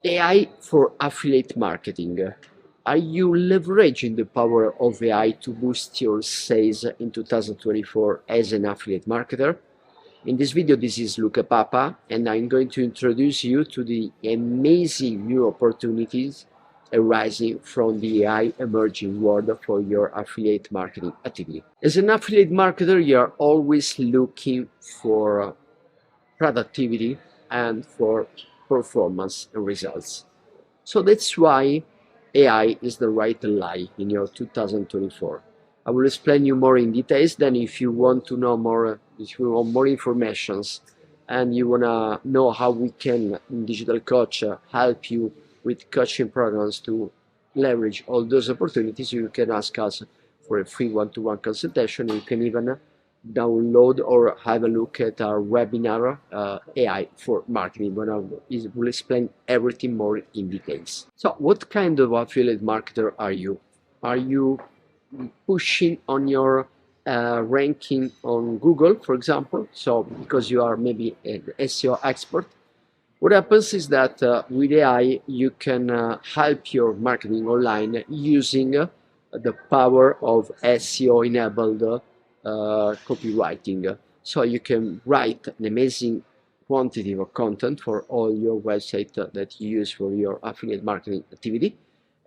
AI for affiliate marketing. Are you leveraging the power of AI to boost your sales in 2024 as an affiliate marketer? In this video, this is Luca Papa, and I'm going to introduce you to the amazing new opportunities arising from the AI emerging world for your affiliate marketing activity. As an affiliate marketer, you are always looking for productivity and for performance and results. So that's why AI is the right ally in your 2024. I will explain you more in details. Then if you want to know more, if you want more informations and you want to know how we can in Digital Coach help you with coaching programs to leverage all those opportunities, you can ask us for a free one-to-one consultation. You can even download or have a look at our webinar, AI for Marketing, when I will explain everything more in details. So what kind of affiliate marketer are you? Are you pushing on your ranking on Google, for example? So because you are maybe an SEO expert, what happens is that with AI, you can help your marketing online using the power of SEO enabled copywriting. So you can write an amazing quantity of content for all your website that you use for your affiliate marketing activity.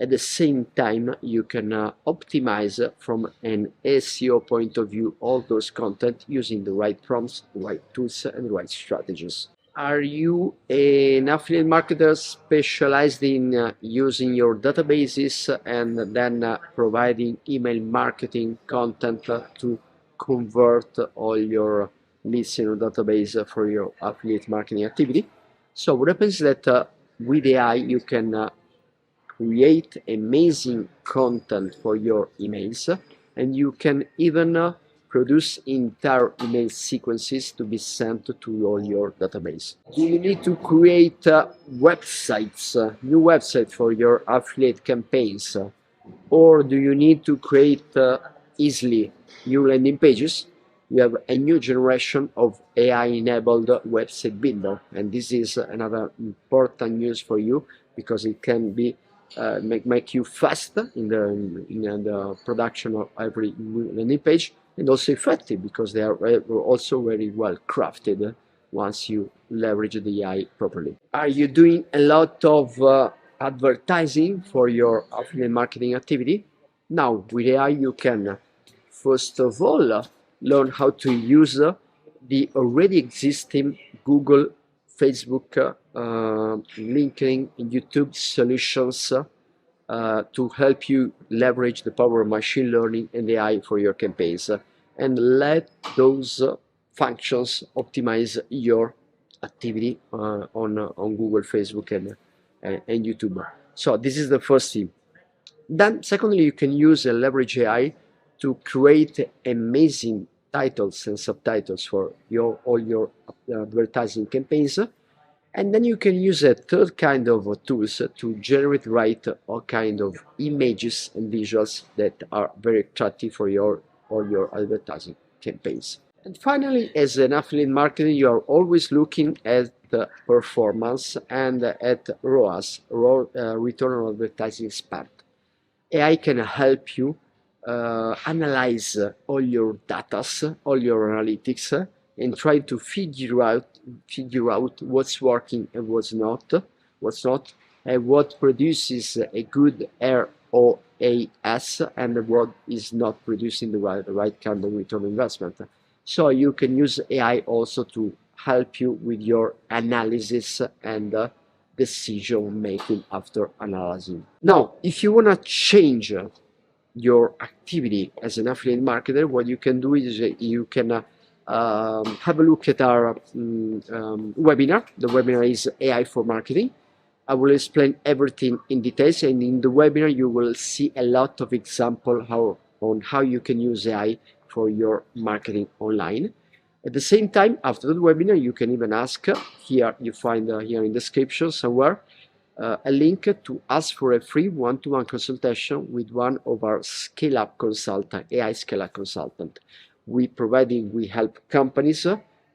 At the same time, you can optimize from an SEO point of view all those content using the right prompts, the right tools, and the right strategies. Are you an affiliate marketer specialized in using your databases and then providing email marketing content to convert all your leads in your database for your affiliate marketing activity? So what happens is that with AI you can create amazing content for your emails, and you can even produce entire email sequences to be sent to all your database. Do you need to create websites, new websites for your affiliate campaigns, or do you need to create easily new landing pages? You have a new generation of AI-enabled website builder, and this is another important news for you because it can be make you faster in the production of every landing page, and also effective because they are also very well crafted once you leverage the AI properly. Are you doing a lot of advertising for your affiliate marketing activity? Now with AI you can first of all learn how to use the already existing Google, Facebook, LinkedIn, and YouTube solutions to help you leverage the power of machine learning and AI for your campaigns, and let those functions optimize your activity on Google, Facebook, and YouTube. So this is the first thing. Then secondly, you can use and leverage AI to create amazing titles and subtitles for all your advertising campaigns. And then you can use a third kind of tools to generate all kind of images and visuals that are very attractive for all your advertising campaigns. And finally, as an affiliate marketer, you are always looking at the performance and at ROAS, return on advertising spent. AI can help you analyze all your data, all your analytics, and try to figure out what's working and what's not, and what produces a good ROAS and what is not producing the right kind of return on investment. So you can use AI also to help you with your analysis and decision making after analyzing. Now, if you want to change your activity as an affiliate marketer, what you can do is you can have a look at our webinar. The webinar is AI for Marketing. I will explain everything in details, and in the webinar you will see a lot of examples on how you can use AI for your marketing online. At the same time, after the webinar, you can even ask, here you find here in the description somewhere, a link to ask for a free one-to-one consultation with one of our scale-up consultant, AI scale-up consultant. We help companies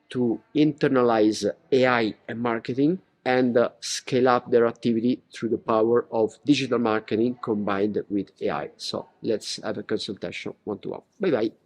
to internalize AI and marketing and scale up their activity through the power of digital marketing combined with AI. So let's have a consultation one-to-one. Bye bye.